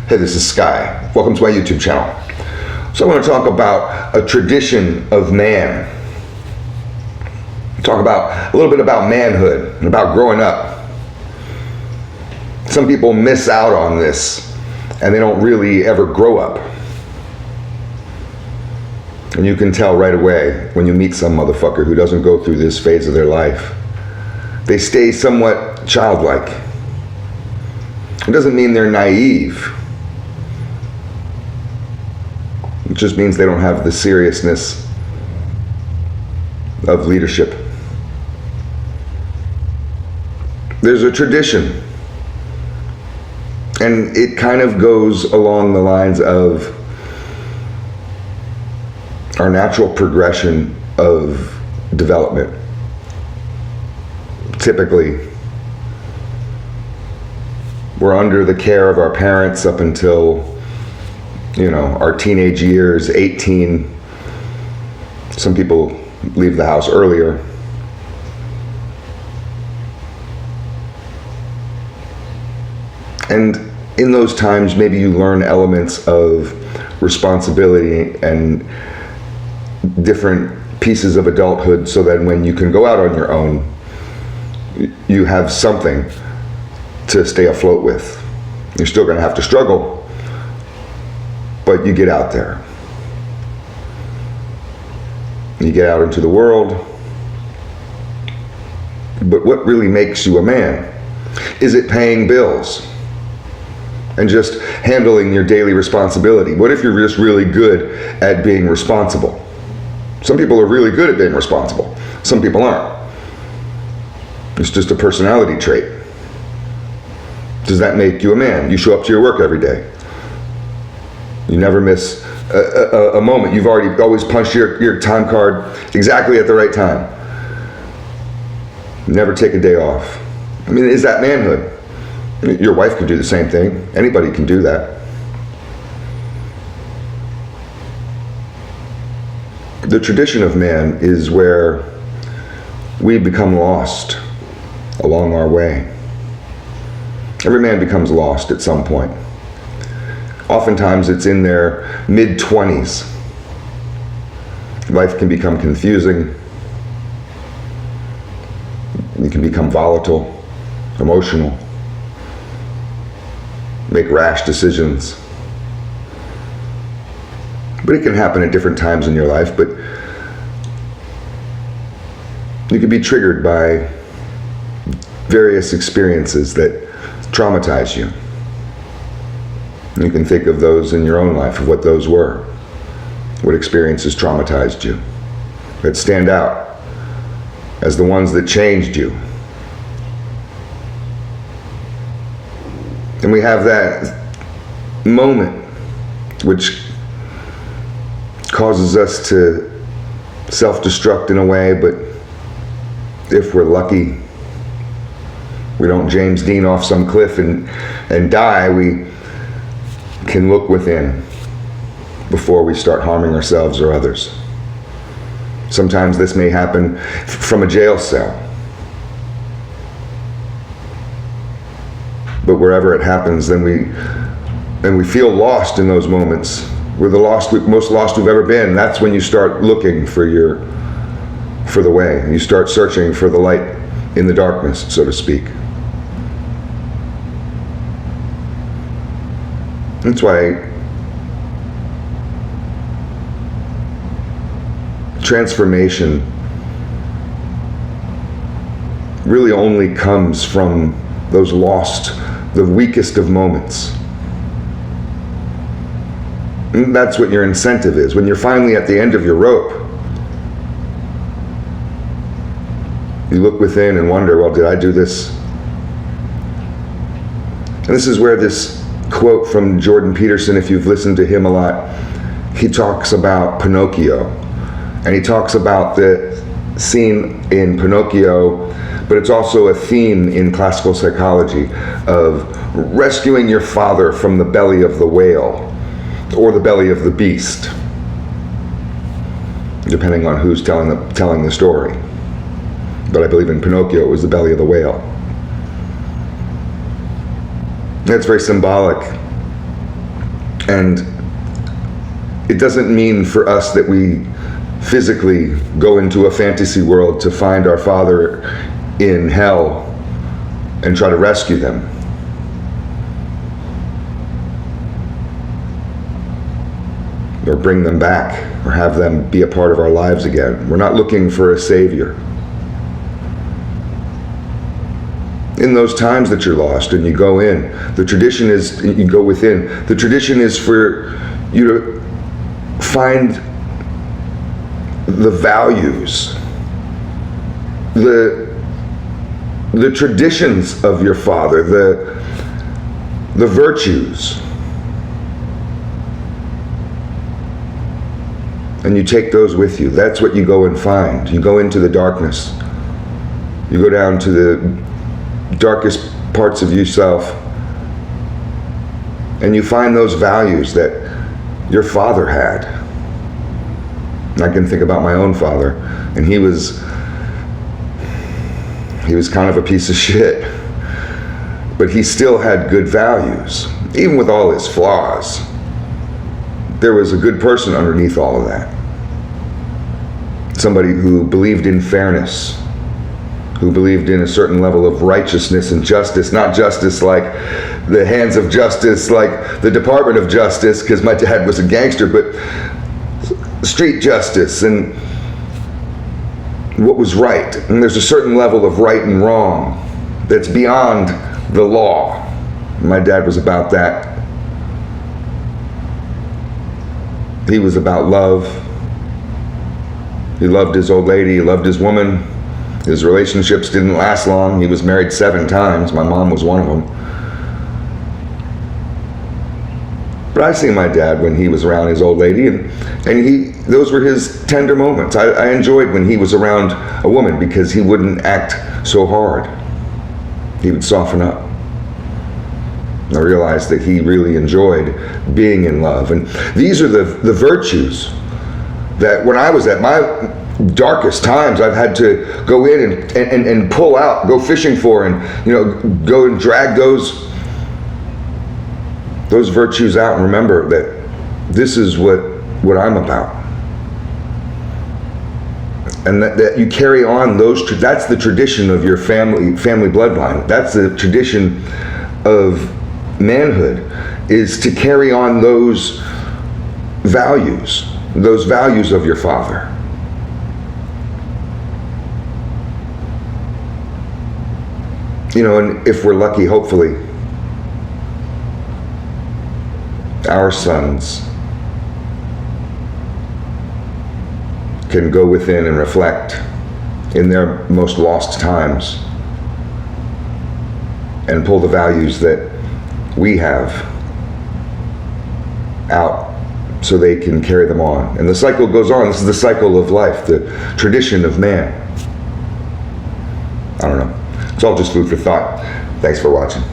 Hey, this is Sky. Welcome to my YouTube channel. So I want to talk about a tradition of man. Talk about a little bit about manhood and about growing up. Some people miss out on this and they don't really ever grow up. And you can tell right away when you meet some motherfucker who doesn't go through this phase of their life. They stay somewhat childlike. It doesn't mean they're naive. It just means they don't have the seriousness of leadership. There's a tradition, and it kind of goes along the lines of our natural progression of development. Typically, we're under the care of our parents up until, our teenage years, 18. Some people leave the house earlier. And in those times, maybe you learn elements of responsibility and different pieces of adulthood so that when you can go out on your own, you have something to stay afloat with. You're still going to have to struggle, but you get out there. You get out into the world. But what really makes you a man? Is it paying bills and just handling your daily responsibility? What if you're just really good at being responsible? Some people are really good at being responsible. Some people aren't. It's just a personality trait. Does that make you a man? You show up to your work every day. You never miss a moment. You've always punched your time card exactly at the right time. You never take a day off. I mean, is that manhood? Your wife could do the same thing. Anybody can do that. The tradition of man is where we become lost along our way. Every man becomes lost at some point. Oftentimes it's in their mid-20s. Life can become confusing. You can become volatile, emotional, make rash decisions. But it can happen at different times in your life, but you can be triggered by various experiences that traumatize you. You can think of those in your own life, of what those were. What experiences traumatized you, that stand out as the ones that changed you. And we have that moment which causes us to self-destruct in a way, but if we're lucky, we don't James Dean off some cliff and die. We can look within before we start harming ourselves or others. Sometimes this may happen from a jail cell. But wherever it happens, then we feel lost in those moments. We're the most lost we've ever been. That's when you start looking for the way. You start searching for the light in the darkness, so to speak. That's why transformation really only comes from those lost, the weakest of moments. And that's what your incentive is. When you're finally at the end of your rope, you look within and wonder, well, did I do this? And this is where this quote from Jordan Peterson, if you've listened to him a lot, he talks about Pinocchio. And he talks about the scene in Pinocchio, but it's also a theme in classical psychology of rescuing your father from the belly of the whale or the belly of the beast, depending on who's telling the story. But I believe in Pinocchio it was the belly of the whale. That's very symbolic And it doesn't mean for us that we physically go into a fantasy world to find our father in hell and try to rescue them. Or bring them back, or have them be a part of our lives again. We're not looking for a savior. In those times that you're lost and you go in, the tradition is, you go within, the tradition is for you to find the values, the traditions of your father, the virtues. And you take those with you. That's what you go and find. You go into the darkness. You go down to the darkest parts of yourself, and you find those values that your father had. I can think about my own father, and he was kind of a piece of shit, but he still had good values. Even with all his flaws, there was a good person underneath all of that. Somebody who believed in fairness, who believed in a certain level of righteousness and justice, not justice like the hands of justice, like the Department of Justice, because my dad was a gangster, but street justice and what was right. And there's a certain level of right and wrong that's beyond the law. My dad was about that. He was about love. He loved his old lady, he loved his woman. His relationships didn't last long. He was married 7 times. My mom was one of them. But I see my dad when he was around his old lady, and those were his tender moments. I enjoyed when he was around a woman because he wouldn't act so hard. He would soften up. I realized that he really enjoyed being in love. And these are the virtues that when I was at my darkest times, I've had to go in and pull out, go fishing for, and go and drag those virtues out, and remember that this is what I'm about, and that you carry on those. That's the tradition of your family bloodline. That's the tradition of manhood, is to carry on those values of your father. And if we're lucky, hopefully, our sons can go within and reflect in their most lost times and pull the values that we have out so they can carry them on. And the cycle goes on. This is the cycle of life, the tradition of man. I don't know. It's all just food for thought. Thanks for watching.